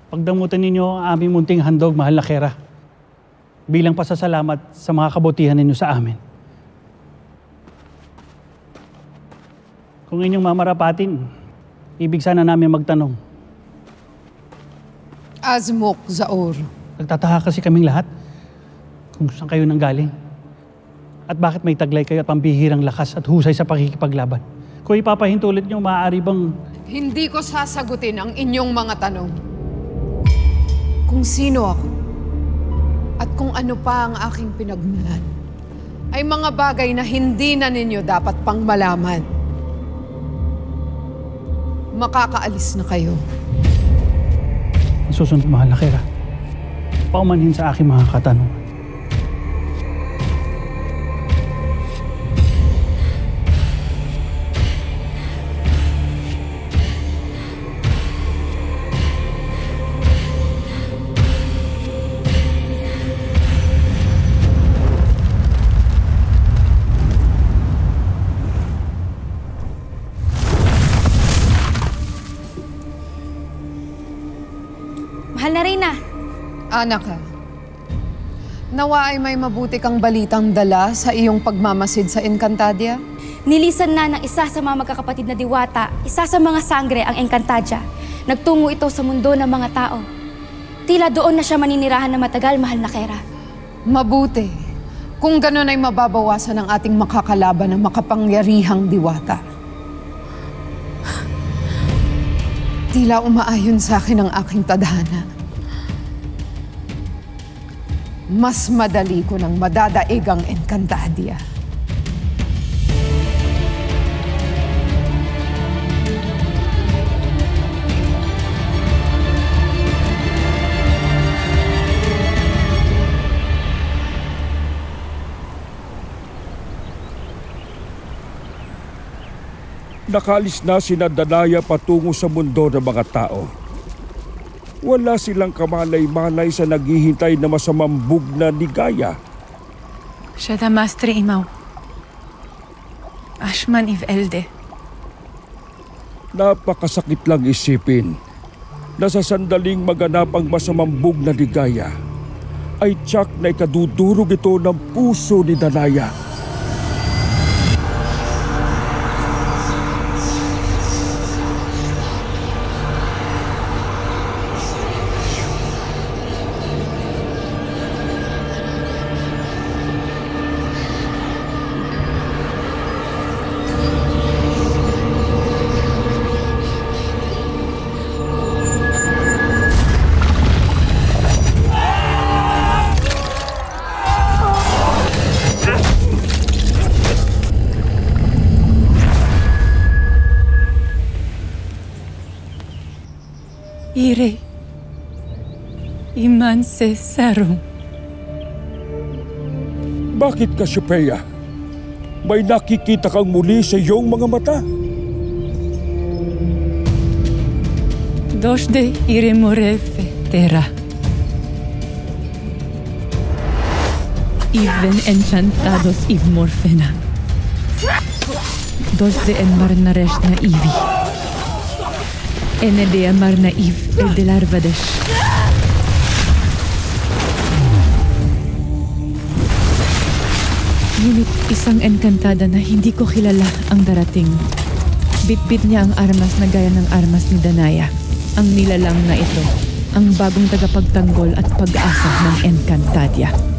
Pagdamutan ninyo ang aming munting handog, mahal na Kera. Bilang pasasalamat sa mga kabutihan ninyo sa amin. Kung inyong mamarapatin, ibig sana namin magtanong. Azmok Zaor. Nagtataka kasi kaming lahat kung saan kayo nanggaling. At bakit may taglay kayo at pambihirang lakas at husay sa pakikipaglaban. Kung ipapahintulot nyo, maaari bang... Hindi ko sasagutin ang inyong mga tanong. Kung sino ako at kung ano pa ang aking pinagmulan ay mga bagay na hindi na ninyo dapat pang malaman. Makakaalis na kayo. Susunod, mahal na Kera. Paumanhin sa aking mga katanungan. Mahal na Reyna. Anak ka, nawa ay may mabuti kang balitang dala sa iyong pagmamasid sa Encantadia? Nilisan na ng isa sa mga magkakapatid na diwata, isa sa mga sangre ang Encantadia. Nagtungo ito sa mundo ng mga tao. Tila doon na siya maninirahan na matagal, mahal na Kera. Mabuti. Kung ganon ay mababawasan ang ating makakalaban ng makapangyarihang diwata. Tila umaayon sa akin ang aking tadhana. Mas madali ko nang madadaig ang Encantadia. Nakalis na sina Danaya patungo sa mundo ng mga tao. Wala silang kamalay-malay sa naghihintay na masamang bugna ni Gaia. Siya damastre imaw. Ashman if elde. Napakasakit lang isipin na sa sandaling maganap ang masamang bugna ni Gaia, ay tiyak na ikadudurog ito ng puso ni Danaya. Ire. Iman se sarong. Bakit, Cassiopeia? May nakikita kang muli sa iyong mga mata. Dos de ire morefe terra. Even enchantados iv morfena. Dos de enmarnaresh na ivi. Ene de amar naiv el de larvadesh. Ngunit isang enkantada na hindi ko kilala ang darating. Bitbit niya ang armas na gaya ng armas ni Danaya. Ang nilalang na ito, ang bagong tagapagtanggol at pag-asa ng Encantadia.